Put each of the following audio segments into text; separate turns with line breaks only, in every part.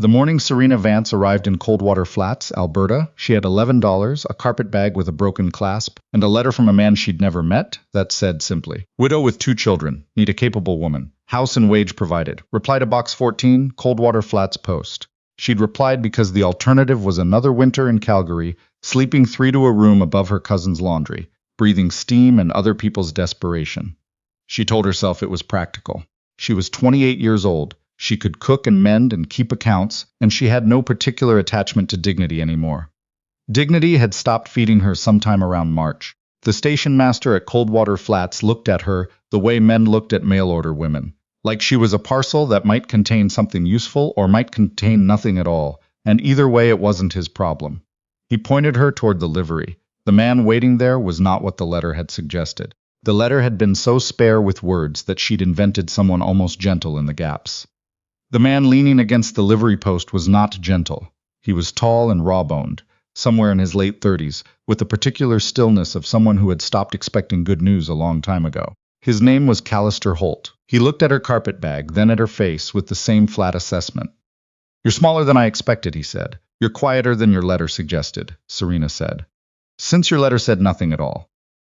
The morning Serena Vance arrived in Coldwater Flats, Alberta, she had $11, a carpet bag with a broken clasp, and a letter from a man she'd never met that said simply, "Widow with 2 children, need a capable woman. House and wage provided. Reply to Box 14, Coldwater Flats Post." She'd replied because the alternative was another winter in Calgary, sleeping 3 to a room above her cousin's laundry, breathing steam and other people's desperation. She told herself it was practical. She was 28 years old. She could cook and mend and keep accounts, and she had no particular attachment to Dignity anymore. Dignity had stopped feeding her sometime around March. The station master at Coldwater Flats looked at her the way men looked at mail-order women, like she was a parcel that might contain something useful or might contain nothing at all, and either way it wasn't his problem. He pointed her toward the livery. The man waiting there was not what the letter had suggested. The letter had been so spare with words that she'd invented someone almost gentle in the gaps. The man leaning against the livery post was not gentle. He was tall and raw-boned, somewhere in his late 30s, with the particular stillness of someone who had stopped expecting good news a long time ago. His name was Callister Holt. He looked at her carpet bag, then at her face, with the same flat assessment. "You're smaller than I expected," he said. "You're quieter than your letter suggested," Serena said. "Since your letter said nothing at all."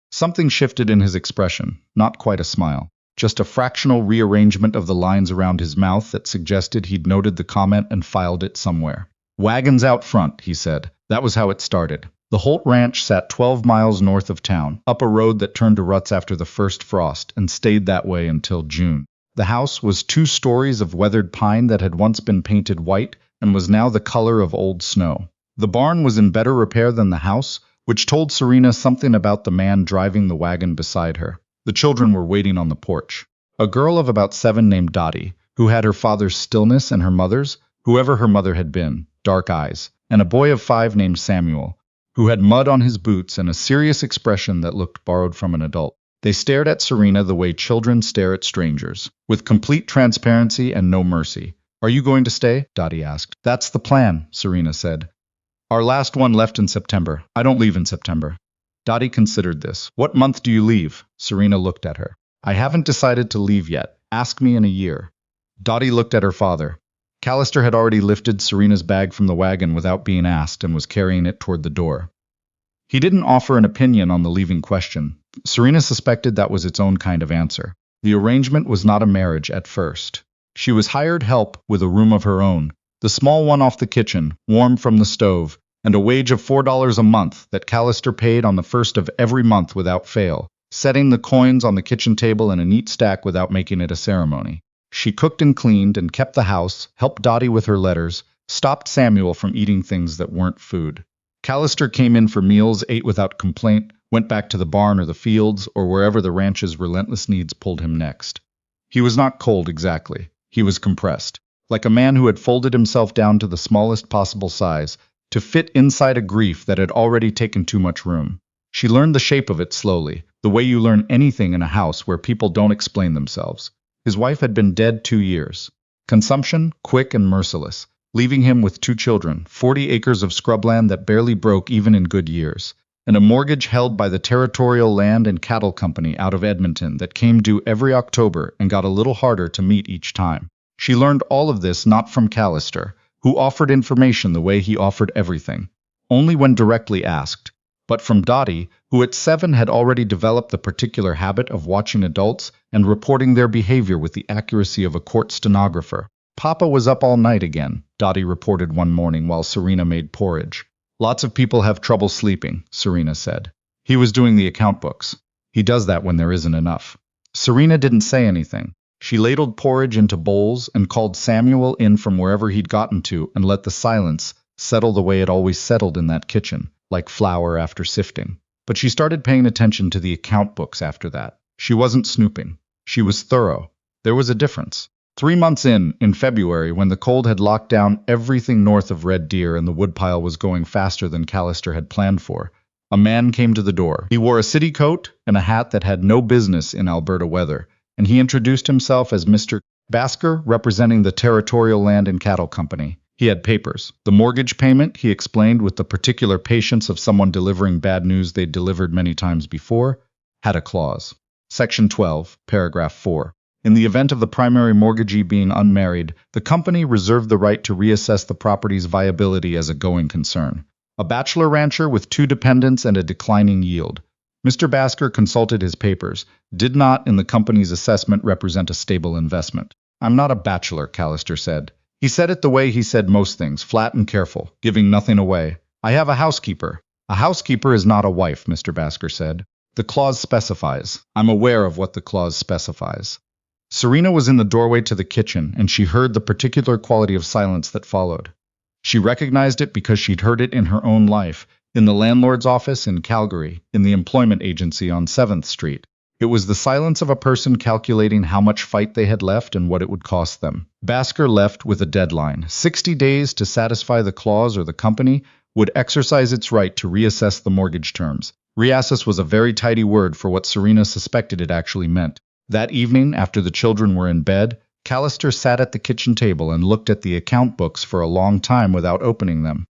Something shifted in his expression, not quite a smile. Just a fractional rearrangement of the lines around his mouth that suggested he'd noted the comment and filed it somewhere. "Wagons out front," he said. That was how it started. The Holt Ranch sat 12 miles north of town, up a road that turned to ruts after the first frost, and stayed that way until June. The house was 2 stories of weathered pine that had once been painted white and was now the color of old snow. The barn was in better repair than the house, which told Serena something about the man driving the wagon beside her. The children were waiting on the porch. A girl of about 7 named Dottie, who had her father's stillness and her mother's, whoever her mother had been, dark eyes, and a boy of 5 named Samuel, who had mud on his boots and a serious expression that looked borrowed from an adult. They stared at Serena the way children stare at strangers, with complete transparency and no mercy. "Are you going to stay?" Dottie asked. "That's the plan," Serena said. "Our last one left in September. I don't leave in September." Dottie considered this. "What month do you leave?" Serena looked at her. "I haven't decided to leave yet. Ask me in a year." Dottie looked at her father. Callister had already lifted Serena's bag from the wagon without being asked and was carrying it toward the door. He didn't offer an opinion on the leaving question. Serena suspected that was its own kind of answer. The arrangement was not a marriage at first. She was hired help with a room of her own, the small one off the kitchen, warm from the stove, and a wage of $4 a month that Callister paid on the first of every month without fail, setting the coins on the kitchen table in a neat stack without making it a ceremony. She cooked and cleaned and kept the house, helped Dottie with her letters, stopped Samuel from eating things that weren't food. Callister came in for meals, ate without complaint, went back to the barn or the fields or wherever the ranch's relentless needs pulled him next. He was not cold exactly. He was compressed, like a man who had folded himself down to the smallest possible size, to fit inside a grief that had already taken too much room. She learned the shape of it slowly, the way you learn anything in a house where people don't explain themselves. His wife had been dead 2 years. Consumption, quick and merciless, leaving him with 2 children, 40 acres of scrubland that barely broke even in good years, and a mortgage held by the Territorial Land and Cattle Company out of Edmonton that came due every October and got a little harder to meet each time. She learned all of this not from Callister, who offered information the way he offered everything, only when directly asked, but from Dottie, who at 7 had already developed the particular habit of watching adults and reporting their behavior with the accuracy of a court stenographer. "Papa was up all night again," Dottie reported one morning while Serena made porridge. "Lots of people have trouble sleeping," Serena said. "He was doing the account books. He does that when there isn't enough." Serena didn't say anything. She ladled porridge into bowls and called Samuel in from wherever he'd gotten to and let the silence settle the way it always settled in that kitchen, like flour after sifting. But she started paying attention to the account books after that. She wasn't snooping. She was thorough. There was a difference. 3 months in February, when the cold had locked down everything north of Red Deer and the woodpile was going faster than Callister had planned for, a man came to the door. He wore a city coat and a hat that had no business in Alberta weather, and he introduced himself as Mr. Basker, representing the Territorial Land and Cattle Company. He had papers. The mortgage payment, he explained with the particular patience of someone delivering bad news they'd delivered many times before, had a clause. Section 12, paragraph 4. In the event of the primary mortgagee being unmarried, the company reserved the right to reassess the property's viability as a going concern. A bachelor rancher with 2 dependents and a declining yield. Mr. Basker consulted his papers, did not, in the company's assessment, represent a stable investment. I'm not a bachelor, Callister said. He said it the way he said most things, flat and careful, giving nothing away. I have a housekeeper. A housekeeper is not a wife, Mr. Basker said. The clause specifies. I'm aware of what the clause specifies. Serena was in the doorway to the kitchen, and she heard the particular quality of silence that followed. She recognized it because she'd heard it in her own life, in the landlord's office in Calgary, in the employment agency on 7th Street. It was the silence of a person calculating how much fight they had left and what it would cost them. Basker left with a deadline. 60 days to satisfy the clause or the company would exercise its right to reassess the mortgage terms. Reassess was a very tidy word for what Serena suspected it actually meant. That evening, after the children were in bed, Callister sat at the kitchen table and looked at the account books for a long time without opening them.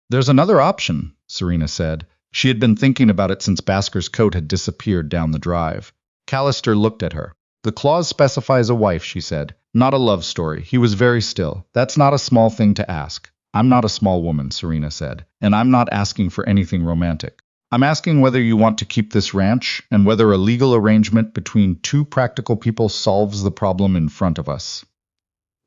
There's another option, Serena said. She had been thinking about it since Basker's coat had disappeared down the drive. Callister looked at her. The clause specifies a wife, she said. Not a love story. He was very still. That's not a small thing to ask. I'm not a small woman, Serena said, and I'm not asking for anything romantic. I'm asking whether you want to keep this ranch and whether a legal arrangement between 2 practical people solves the problem in front of us.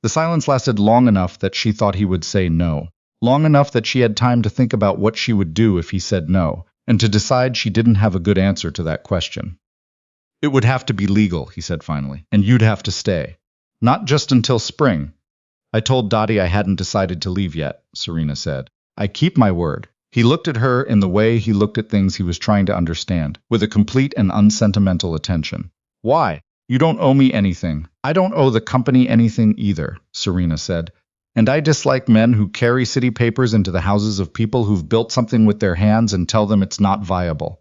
The silence lasted long enough that she thought he would say no. Long enough that she had time to think about what she would do if he said no, and to decide she didn't have a good answer to that question. It would have to be legal, he said finally, and you'd have to stay. Not just until spring. I told Dottie I hadn't decided to leave yet, Serena said. I keep my word. He looked at her in the way he looked at things he was trying to understand, with a complete and unsentimental attention. Why? You don't owe me anything. I don't owe the company anything either, Serena said. And I dislike men who carry city papers into the houses of people who've built something with their hands and tell them it's not viable.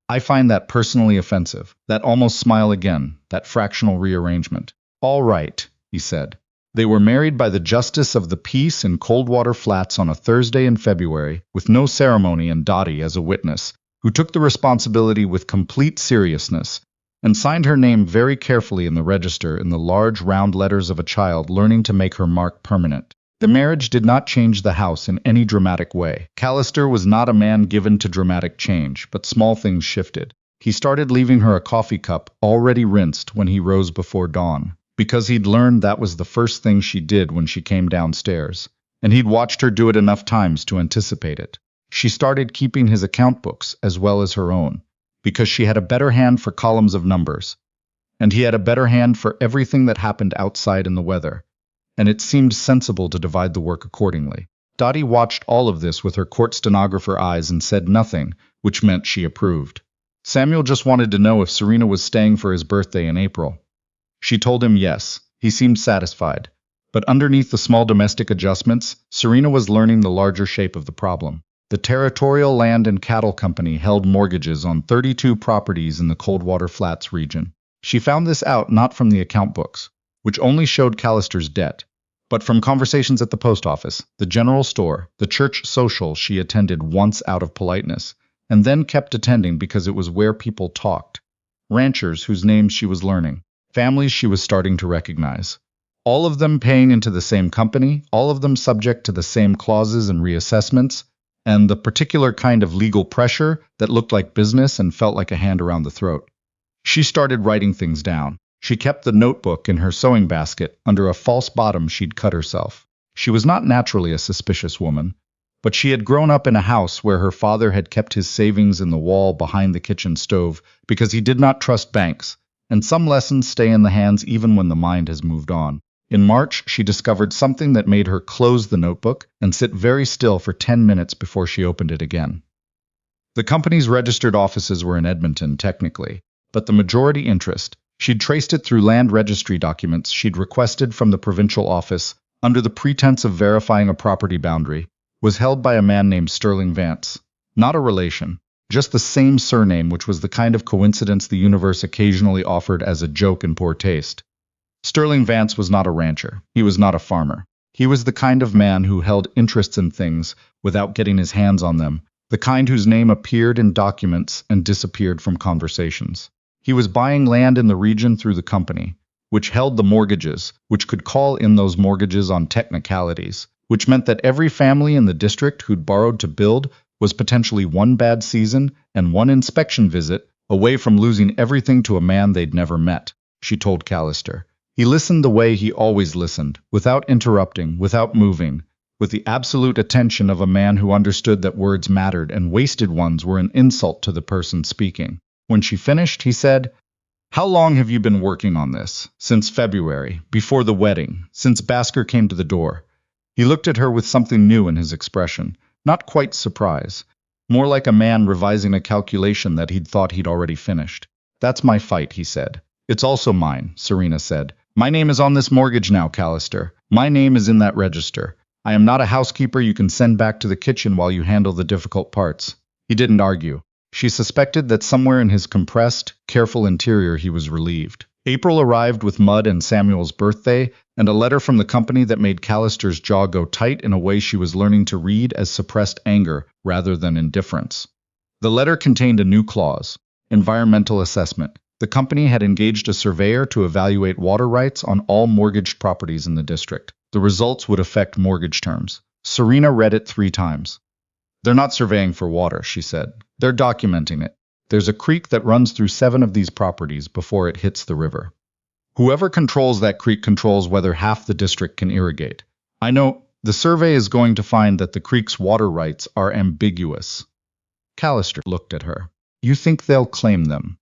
I find that personally offensive. That almost smile again, that fractional rearrangement. All right, he said. They were married by the Justice of the Peace in Coldwater Flats on a Thursday in February, with no ceremony and Dottie as a witness, who took the responsibility with complete seriousness, and signed her name very carefully in the register in the large round letters of a child learning to make her mark permanent. The marriage did not change the house in any dramatic way. Callister was not a man given to dramatic change, but small things shifted. He started leaving her a coffee cup, already rinsed, when he rose before dawn, because he'd learned that was the first thing she did when she came downstairs, and he'd watched her do it enough times to anticipate it. She started keeping his account books as well as her own, because she had a better hand for columns of numbers, and he had a better hand for everything that happened outside in the weather, and it seemed sensible to divide the work accordingly. Dottie watched all of this with her court stenographer eyes and said nothing, which meant she approved. Samuel just wanted to know if Serena was staying for his birthday in April. She told him yes. He seemed satisfied. But underneath the small domestic adjustments, Serena was learning the larger shape of the problem. The Territorial Land and Cattle Company held mortgages on 32 properties in the Coldwater Flats region. She found this out not from the account books, which only showed Callister's debt, but from conversations at the post office, the general store, the church social she attended once out of politeness, and then kept attending because it was where people talked. Ranchers whose names she was learning. Families she was starting to recognize. All of them paying into the same company, all of them subject to the same clauses and reassessments, and the particular kind of legal pressure that looked like business and felt like a hand around the throat. She started writing things down. She kept the notebook in her sewing basket under a false bottom she'd cut herself. She was not naturally a suspicious woman, but she had grown up in a house where her father had kept his savings in the wall behind the kitchen stove because he did not trust banks, and some lessons stay in the hands even when the mind has moved on. In March, she discovered something that made her close the notebook and sit very still for 10 minutes before she opened it again. The company's registered offices were in Edmonton, technically, but the majority interest, she'd traced it through land registry documents she'd requested from the provincial office under the pretense of verifying a property boundary, was held by a man named Sterling Vance. Not a relation. Just the same surname, which was the kind of coincidence the universe occasionally offered as a joke in poor taste. Sterling Vance was not a rancher. He was not a farmer. He was the kind of man who held interests in things without getting his hands on them, the kind whose name appeared in documents and disappeared from conversations. He was buying land in the region through the company, which held the mortgages, which could call in those mortgages on technicalities, which meant that every family in the district who'd borrowed to build was potentially one bad season and one inspection visit away from losing everything to a man they'd never met, she told Callister. He listened the way he always listened, without interrupting, without moving, with the absolute attention of a man who understood that words mattered and wasted ones were an insult to the person speaking. When she finished, he said, "How long have you been working on this?" "Since February, before the wedding, since Basker came to the door." He looked at her with something new in his expression, not quite surprise, more like a man revising a calculation that he'd thought he'd already finished. "That's my fight," he said. "It's also mine," Serena said. "My name is on this mortgage now, Callister. My name is in that register. I am not a housekeeper you can send back to the kitchen while you handle the difficult parts." He didn't argue. She suspected that somewhere in his compressed, careful interior he was relieved. April arrived with Mud and Samuel's birthday, and a letter from the company that made Callister's jaw go tight in a way she was learning to read as suppressed anger rather than indifference. The letter contained a new clause: environmental assessment. The company had engaged a surveyor to evaluate water rights on all mortgaged properties in the district. The results would affect mortgage terms. Serena read it 3 times. "They're not surveying for water," she said. "They're documenting it. There's a creek that runs through 7 of these properties before it hits the river. Whoever controls that creek controls whether half the district can irrigate. I know the survey is going to find that the creek's water rights are ambiguous." Callister looked at her. "You think they'll claim them?"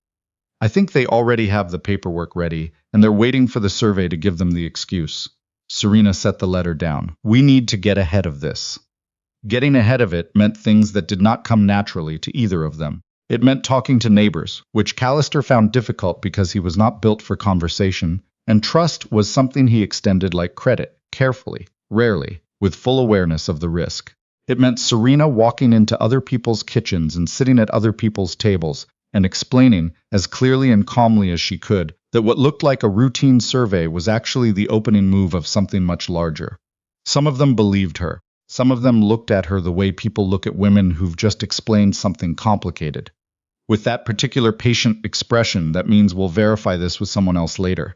"I think they already have the paperwork ready, and they're waiting for the survey to give them the excuse." Serena set the letter down. "We need to get ahead of this." Getting ahead of it meant things that did not come naturally to either of them. It meant talking to neighbors, which Callister found difficult because he was not built for conversation, and trust was something he extended like credit, carefully, rarely, with full awareness of the risk. It meant Serena walking into other people's kitchens and sitting at other people's tables, and explaining, as clearly and calmly as she could, that what looked like a routine survey was actually the opening move of something much larger. Some of them believed her. Some of them looked at her the way people look at women who've just explained something complicated. With that particular patient expression that means we'll verify this with someone else later.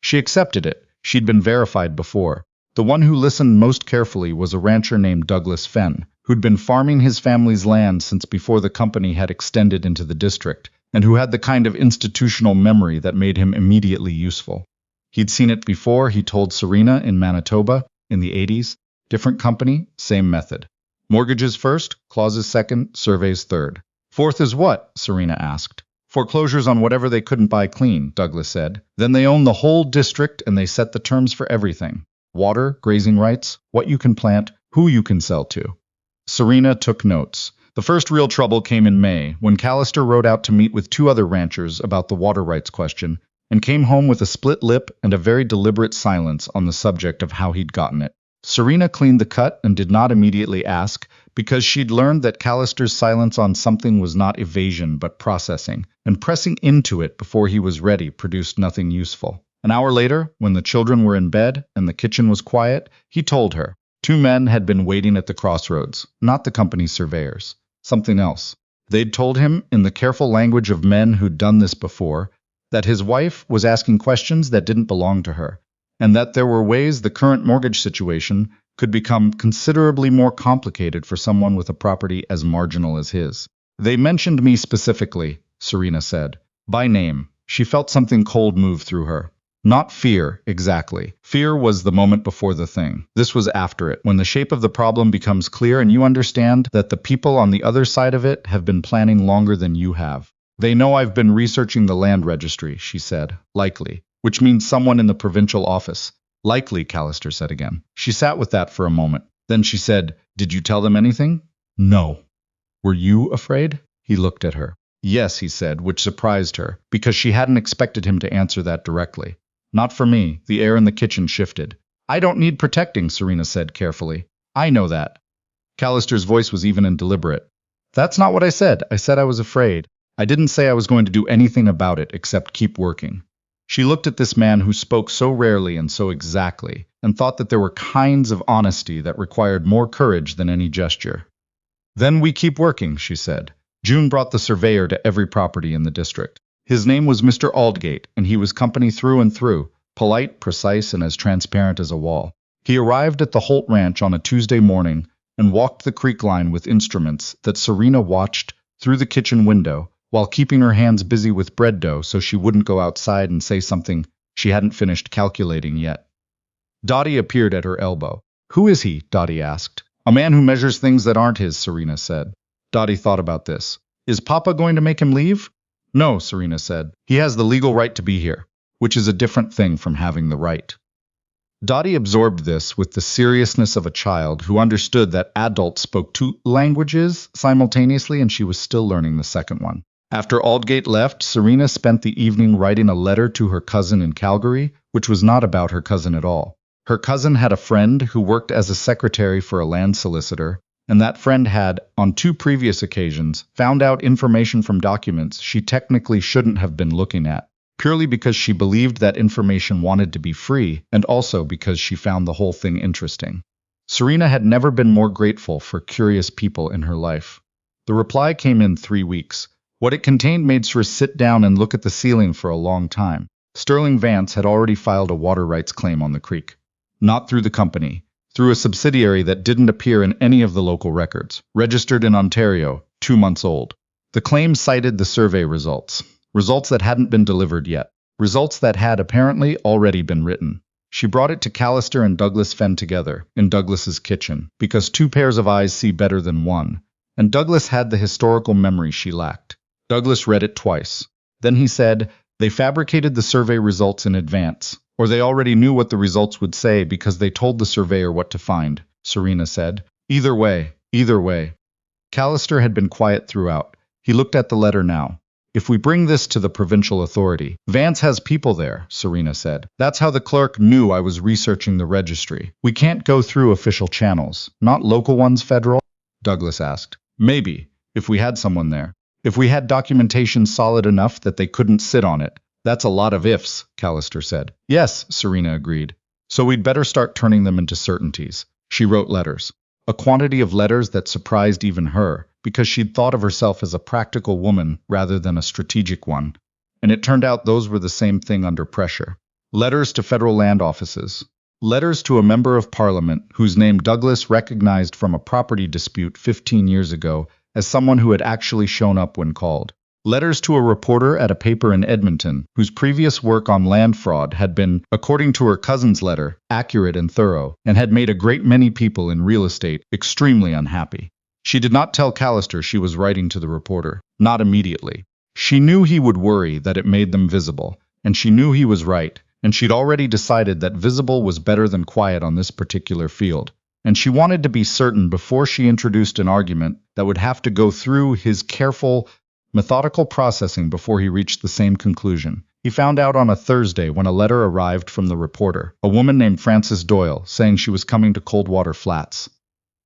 She accepted it. She'd been verified before. The one who listened most carefully was a rancher named Douglas Fenn, who'd been farming his family's land since before the company had extended into the district, and who had the kind of institutional memory that made him immediately useful. He'd seen it before, he told Serena, in Manitoba, in the 80s. Different company, same method. Mortgages first, clauses second, surveys third. "Fourth is what?" Serena asked. "Foreclosures on whatever they couldn't buy clean," Douglas said. "Then they own the whole district and they set the terms for everything. Water, grazing rights, what you can plant, who you can sell to." Serena took notes. The first real trouble came in May, when Callister rode out to meet with 2 other ranchers about the water rights question, and came home with a split lip and a very deliberate silence on the subject of how he'd gotten it. Serena cleaned the cut and did not immediately ask, because she'd learned that Callister's silence on something was not evasion but processing, and pressing into it before he was ready produced nothing useful. An hour later, when the children were in bed and the kitchen was quiet, he told her. 2 men had been waiting at the crossroads, not the company's surveyors. Something else. They'd told him, in the careful language of men who'd done this before, that his wife was asking questions that didn't belong to her, and that there were ways the current mortgage situation could become considerably more complicated for someone with a property as marginal as his. "They mentioned me specifically," Serena said. By name. She felt something cold move through her. Not fear, exactly. Fear was the moment before the thing. This was after it, when the shape of the problem becomes clear and you understand that the people on the other side of it have been planning longer than you have. "They know I've been researching the land registry," she said. "Likely. Which means someone in the provincial office." "Likely," Callister said again. She sat with that for a moment. Then she said, "Did you tell them anything?" "No." "Were you afraid?" He looked at her. "Yes," he said, which surprised her, because she hadn't expected him to answer that directly. "Not for me." The air in the kitchen shifted. "I don't need protecting," Serena said carefully. "I know that." Callister's voice was even and deliberate. "That's not what I said. I said I was afraid. I didn't say I was going to do anything about it except keep working." She looked at this man who spoke so rarely and so exactly, and thought that there were kinds of honesty that required more courage than any gesture. "Then we keep working," she said. June brought the surveyor to every property in the district. His name was Mr. Aldgate, and he was company through and through, polite, precise, and as transparent as a wall. He arrived at the Holt Ranch on a Tuesday morning and walked the creek line with instruments that Serena watched through the kitchen window while keeping her hands busy with bread dough so she wouldn't go outside and say something she hadn't finished calculating yet. Dottie appeared at her elbow. "Who is he?" Dottie asked. "A man who measures things that aren't his," Serena said. Dottie thought about this. "Is Papa going to make him leave?" "No," Serena said. "He has the legal right to be here, which is a different thing from having the right." Dottie absorbed this with the seriousness of a child who understood that adults spoke two languages simultaneously and she was still learning the second one. After Aldgate left, Serena spent the evening writing a letter to her cousin in Calgary, which was not about her cousin at all. Her cousin had a friend who worked as a secretary for a land solicitor, and that friend had, on 2 previous occasions, found out information from documents she technically shouldn't have been looking at, purely because she believed that information wanted to be free, and also because she found the whole thing interesting. Serena had never been more grateful for curious people in her life. The reply came in 3 weeks. What it contained made her sit down and look at the ceiling for a long time. Sterling Vance had already filed a water rights claim on the creek. Not through the company, through a subsidiary that didn't appear in any of the local records, registered in Ontario, 2 months old. The claim cited the survey results that hadn't been delivered yet, results that had apparently already been written. She brought it to Callister and Douglas Fenn together, in Douglas's kitchen, because 2 pairs of eyes see better than one, and Douglas had the historical memory she lacked. Douglas read it twice. Then he said, "They fabricated the survey results in advance, or they already knew what the results would say because they told the surveyor what to find," Serena said. Either way. Callister had been quiet throughout. He looked at the letter now. "If we bring this to the provincial authority, Vance has people there," Serena said. "That's how the clerk knew I was researching the registry. We can't go through official channels, not local ones, federal?" Douglas asked. "Maybe, if we had someone there. If we had documentation solid enough that they couldn't sit on it." "That's a lot of ifs," Callister said. "Yes," Serena agreed. "So we'd better start turning them into certainties." She wrote letters. A quantity of letters that surprised even her, because she'd thought of herself as a practical woman rather than a strategic one. And it turned out those were the same thing under pressure. Letters to federal land offices. Letters to a member of parliament whose name Douglas recognized from a property dispute 15 years ago as someone who had actually shown up when called. Letters to a reporter at a paper in Edmonton, whose previous work on land fraud had been, according to her cousin's letter, accurate and thorough, and had made a great many people in real estate extremely unhappy. She did not tell Callister she was writing to the reporter, not immediately. She knew he would worry that it made them visible, and she knew he was right, and she'd already decided that visible was better than quiet on this particular field. And she wanted to be certain before she introduced an argument that would have to go through his careful, methodical processing before he reached the same conclusion. He found out on a Thursday when a letter arrived from the reporter, a woman named Frances Doyle, saying she was coming to Coldwater Flats.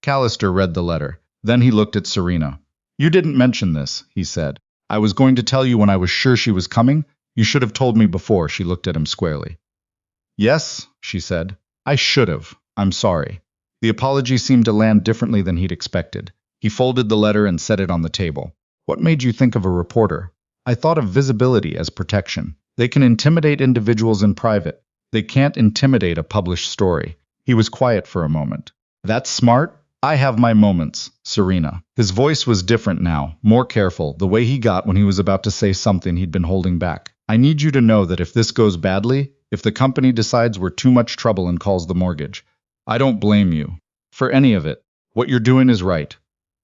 Callister read the letter. Then he looked at Serena. "You didn't mention this," he said. "I was going to tell you when I was sure she was coming. You should have told me before." She looked at him squarely. "Yes," she said. "I should have. I'm sorry." The apology seemed to land differently than he'd expected. He folded the letter and set it on the table. "What made you think of a reporter?" "I thought of visibility as protection. They can intimidate individuals in private. They can't intimidate a published story." He was quiet for a moment. "That's smart. I have my moments, Serena." His voice was different now, more careful, the way he got when he was about to say something he'd been holding back. "I need you to know that if this goes badly, if the company decides we're too much trouble and calls the mortgage, I don't blame you for any of it. What you're doing is right."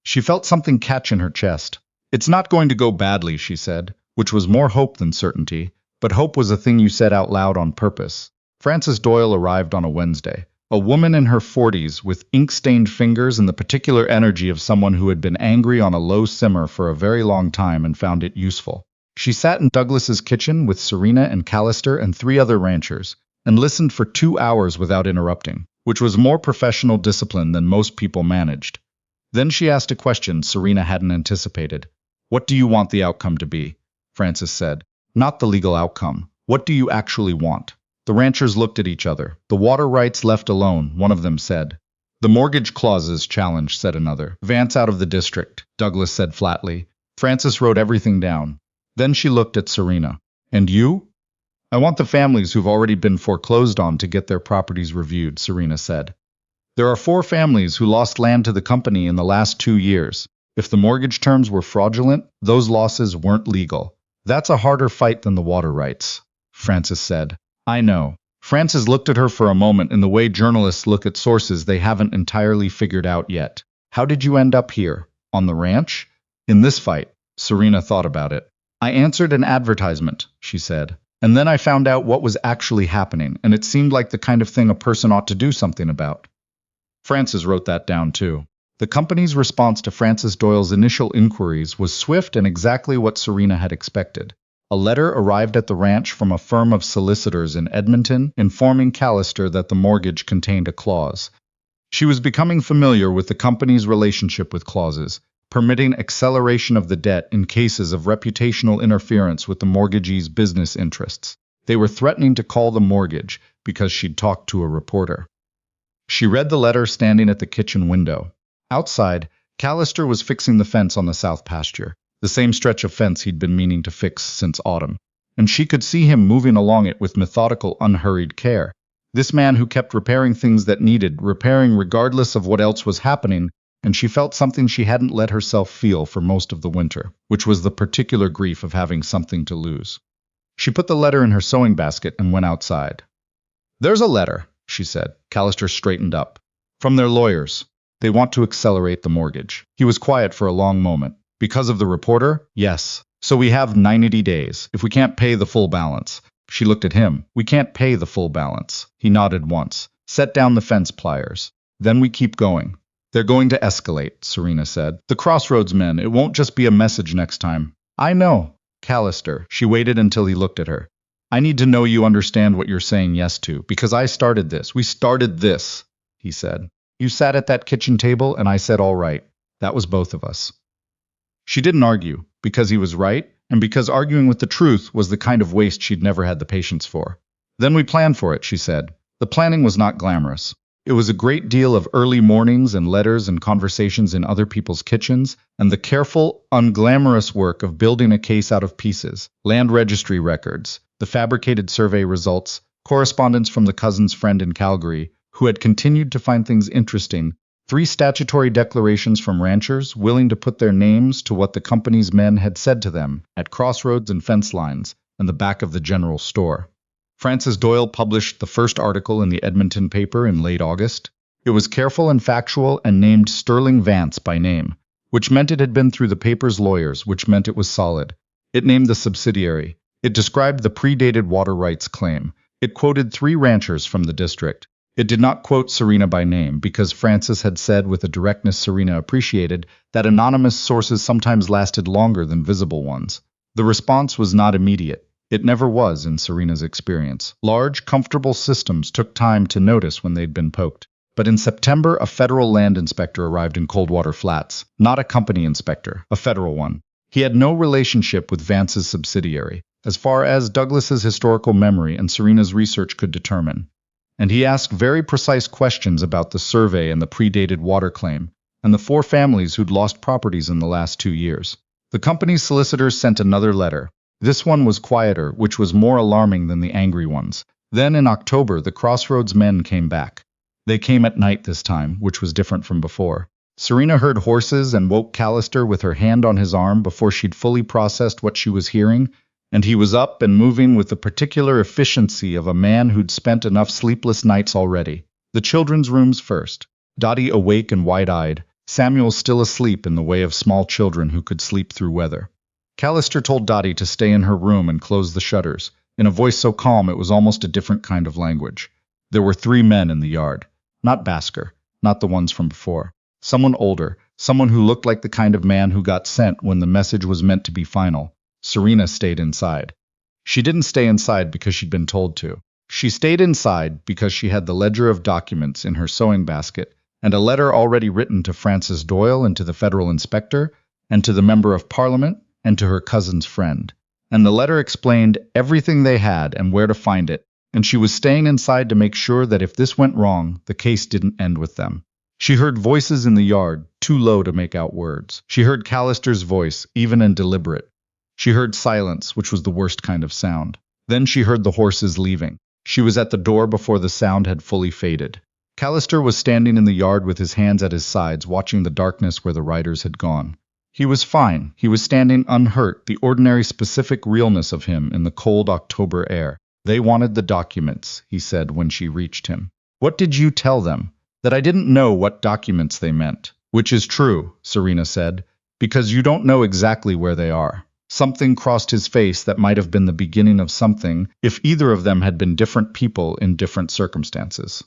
She felt something catch in her chest. "It's not going to go badly," she said, which was more hope than certainty, but hope was a thing you said out loud on purpose. Frances Doyle arrived on a Wednesday. A woman in her 40s with ink-stained fingers and the particular energy of someone who had been angry on a low simmer for a very long time and found it useful. She sat in Douglas's kitchen with Serena and Callister and 3 other ranchers, and listened for 2 hours without interrupting, which was more professional discipline than most people managed. Then she asked a question Serena hadn't anticipated. "What do you want the outcome to be?" Frances said. "Not the legal outcome. What do you actually want?" The ranchers looked at each other. "The water rights left alone," one of them said. "The mortgage clauses challenged," said another. "Vance out of the district," Douglas said flatly. Frances wrote everything down. Then she looked at Serena. "And you?" I want the families who've already been foreclosed on to get their properties reviewed, Serena said. There are 4 families who lost land to the company in the last 2 years. If the mortgage terms were fraudulent, those losses weren't legal. That's a harder fight than the water rights, Frances said. I know. Frances looked at her for a moment in the way journalists look at sources they haven't entirely figured out yet. How did you end up here? On the ranch? In this fight? Serena thought about it. I answered an advertisement, she said. And then I found out what was actually happening, and it seemed like the kind of thing a person ought to do something about. Frances wrote that down too. The company's response to Frances Doyle's initial inquiries was swift and exactly what Serena had expected. A letter arrived at the ranch from a firm of solicitors in Edmonton informing Callister that the mortgage contained a clause. She was becoming familiar with the company's relationship with clauses, permitting acceleration of the debt in cases of reputational interference with the mortgagee's business interests. They were threatening to call the mortgage because she'd talked to a reporter. She read the letter standing at the kitchen window. Outside, Callister was fixing the fence on the south pasture, the same stretch of fence he'd been meaning to fix since autumn, and she could see him moving along it with methodical, unhurried care. This man who kept repairing things that needed repairing regardless of what else was happening, and she felt something she hadn't let herself feel for most of the winter, which was the particular grief of having something to lose. She put the letter in her sewing basket and went outside. There's a letter, she said. Callister straightened up. From their lawyers. They want to accelerate the mortgage. He was quiet for a long moment. Because of the reporter? Yes. So we have 90 days. If we can't pay the full balance. She looked at him. We can't pay the full balance. He nodded once. Set down the fence pliers. Then we keep going. They're going to escalate, Serena said. The Crossroads men, it won't just be a message next time. I know. Callister. She waited until he looked at her. I need to know you understand what you're saying yes to, because I started this. We started this, he said. You sat at that kitchen table and I said all right. That was both of us. She didn't argue, because he was right, and because arguing with the truth was the kind of waste she'd never had the patience for. Then we planned for it, she said. The planning was not glamorous. It was a great deal of early mornings and letters and conversations in other people's kitchens, and the careful, unglamorous work of building a case out of pieces, land registry records, the fabricated survey results, correspondence from the cousin's friend in Calgary, who had continued to find things interesting, 3 statutory declarations from ranchers willing to put their names to what the company's men had said to them at crossroads and fence lines and the back of the general store. Frances Doyle published the first article in the Edmonton paper in late August. It was careful and factual and named Sterling Vance by name, which meant it had been through the paper's lawyers, which meant it was solid. It named the subsidiary. It described the predated water rights claim. It quoted 3 ranchers from the district. It did not quote Serena by name, because Frances had said with a directness Serena appreciated that anonymous sources sometimes lasted longer than visible ones. The response was not immediate. It never was in Serena's experience. Large, comfortable systems took time to notice when they'd been poked. But in September, a federal land inspector arrived in Coldwater Flats. Not a company inspector, a federal one. He had no relationship with Vance's subsidiary, as far as Douglas's historical memory and Serena's research could determine. And he asked very precise questions about the survey and the predated water claim, and the 4 families who'd lost properties in the last 2 years. The company's solicitors sent another letter. This one was quieter, which was more alarming than the angry ones. Then in October, the Crossroads men came back. They came at night this time, which was different from before. Serena heard horses and woke Callister with her hand on his arm before she'd fully processed what she was hearing, and he was up and moving with the particular efficiency of a man who'd spent enough sleepless nights already. The children's rooms first. Dottie awake and wide-eyed, Samuel still asleep in the way of small children who could sleep through weather. Callister told Dottie to stay in her room and close the shutters, in a voice so calm it was almost a different kind of language. There were 3 men in the yard. Not Basker, not the ones from before. Someone older, someone who looked like the kind of man who got sent when the message was meant to be final. Serena stayed inside. She didn't stay inside because she'd been told to. She stayed inside because she had the ledger of documents in her sewing basket and a letter already written to Frances Doyle and to the federal inspector and to the member of parliament and to her cousin's friend. And the letter explained everything they had and where to find it, and she was staying inside to make sure that if this went wrong, the case didn't end with them. She heard voices in the yard, too low to make out words. She heard Callister's voice, even and deliberate. She heard silence, which was the worst kind of sound. Then she heard the horses leaving. She was at the door before the sound had fully faded. Callister was standing in the yard with his hands at his sides, watching the darkness where the riders had gone. He was fine. He was standing unhurt, the ordinary specific realness of him in the cold October air. They wanted the documents, he said when she reached him. What did you tell them? That I didn't know what documents they meant. Which is true, Serena said, because you don't know exactly where they are. Something crossed his face that might have been the beginning of something if either of them had been different people in different circumstances.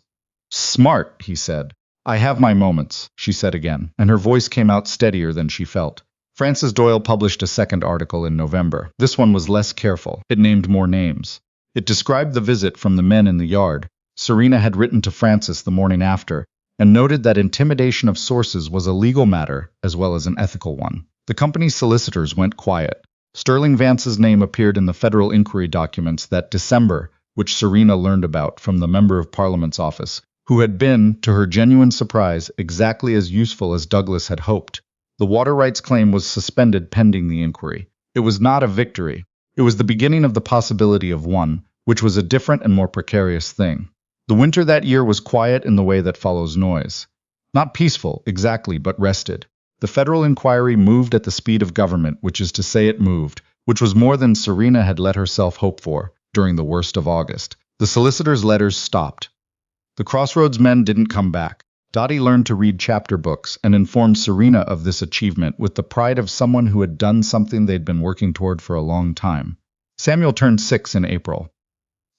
Smart, he said. I have my moments, she said again, and her voice came out steadier than she felt. Frances Doyle published a second article in November. This one was less careful. It named more names. It described the visit from the men in the yard. Serena had written to Frances the morning after, and noted that intimidation of sources was a legal matter as well as an ethical one. The company's solicitors went quiet. Sterling Vance's name appeared in the federal inquiry documents that December, which Serena learned about from the Member of Parliament's office, who had been, to her genuine surprise, exactly as useful as Douglas had hoped. The water rights claim was suspended pending the inquiry. It was not a victory. It was the beginning of the possibility of one, which was a different and more precarious thing. The winter that year was quiet in the way that follows noise. Not peaceful, exactly, but rested. The federal inquiry moved at the speed of government, which is to say it moved, which was more than Serena had let herself hope for during the worst of August. The solicitor's letters stopped. The Crossroads men didn't come back. Dottie learned to read chapter books and informed Serena of this achievement with the pride of someone who had done something they'd been working toward for a long time. Samuel turned 6 in April.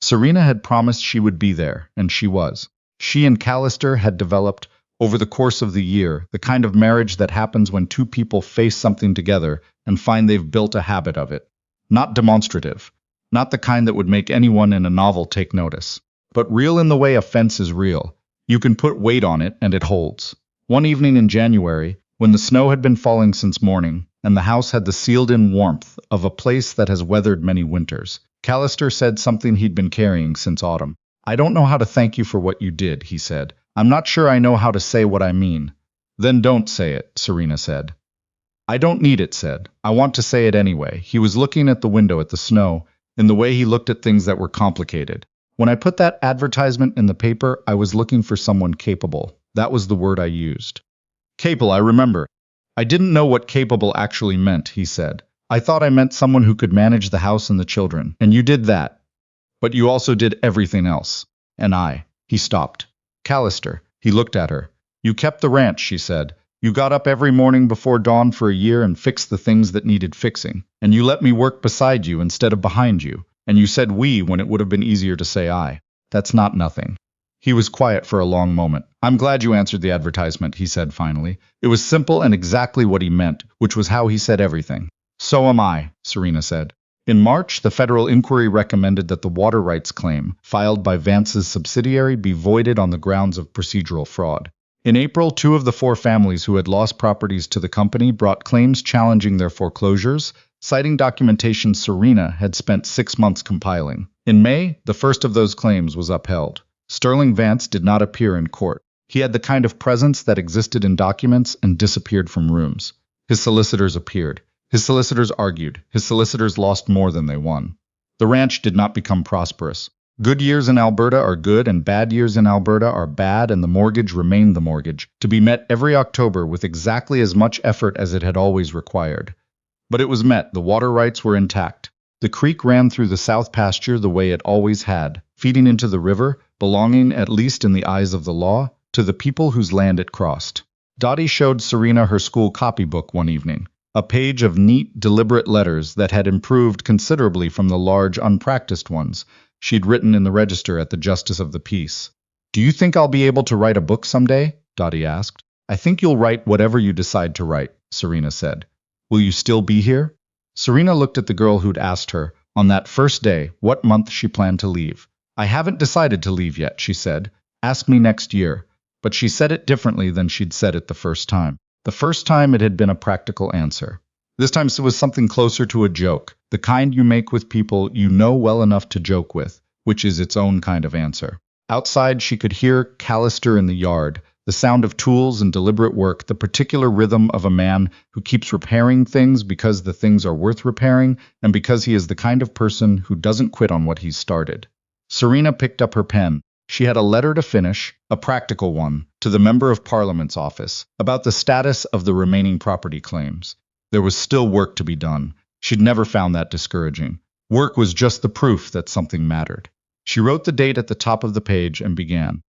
Serena had promised she would be there, and she was. She and Callister had developed, over the course of the year, the kind of marriage that happens when two people face something together and find they've built a habit of it. Not demonstrative. Not the kind that would make anyone in a novel take notice. But real in the way a fence is real. You can put weight on it and it holds. One evening in January, when the snow had been falling since morning, and the house had the sealed-in warmth of a place that has weathered many winters, Callister said something he'd been carrying since autumn. I don't know how to thank you for what you did, he said. I'm not sure I know how to say what I mean. Then don't say it, Serena said. I don't need it said. I want to say it anyway. He was looking at the window at the snow, in the way he looked at things that were complicated. When I put that advertisement in the paper, I was looking for someone capable. That was the word I used. Capable, I remember. I didn't know what capable actually meant, he said. I thought I meant someone who could manage the house and the children, and you did that. But you also did everything else. And he stopped. Callister, he looked at her. You kept the ranch, she said. You got up every morning before dawn for a year and fixed the things that needed fixing. And you let me work beside you instead of behind you. And you said we when it would have been easier to say I. That's not nothing. He was quiet for a long moment. I'm glad you answered the advertisement, he said finally. It was simple and exactly what he meant, which was how he said everything. So am I, Serena said. In March, the federal inquiry recommended that the water rights claim, filed by Vance's subsidiary, be voided on the grounds of procedural fraud. In April, 2 of the 4 families who had lost properties to the company brought claims challenging their foreclosures, citing documentation Serena had spent 6 months compiling. In May, the first of those claims was upheld. Sterling Vance did not appear in court. He had the kind of presence that existed in documents and disappeared from rooms. His solicitors appeared. His solicitors argued. His solicitors lost more than they won. The ranch did not become prosperous. Good years in Alberta are good and bad years in Alberta are bad, and the mortgage remained the mortgage, to be met every October with exactly as much effort as it had always required. But it was met. The water rights were intact. The creek ran through the south pasture the way it always had, feeding into the river, belonging, at least in the eyes of the law, to the people whose land it crossed. Dottie showed Serena her school copybook one evening. A page of neat, deliberate letters that had improved considerably from the large, unpracticed ones she'd written in the register at the Justice of the Peace. Do you think I'll be able to write a book someday? Dottie asked. I think you'll write whatever you decide to write, Serena said. Will you still be here? Serena looked at the girl who'd asked her, on that first day, what month she planned to leave. I haven't decided to leave yet, she said. Ask me next year. But she said it differently than she'd said it the first time. The first time it had been a practical answer. This time it was something closer to a joke, the kind you make with people you know well enough to joke with, which is its own kind of answer. Outside she could hear Callister in the yard, The sound of tools and deliberate work, the particular rhythm of a man who keeps repairing things because the things are worth repairing, and because he is the kind of person who doesn't quit on what he's started. Serena picked up her pen. She had a letter to finish, a practical one, to the Member of Parliament's office, about the status of the remaining property claims. There was still work to be done. She'd never found that discouraging. Work was just the proof that something mattered. She wrote the date at the top of the page and began.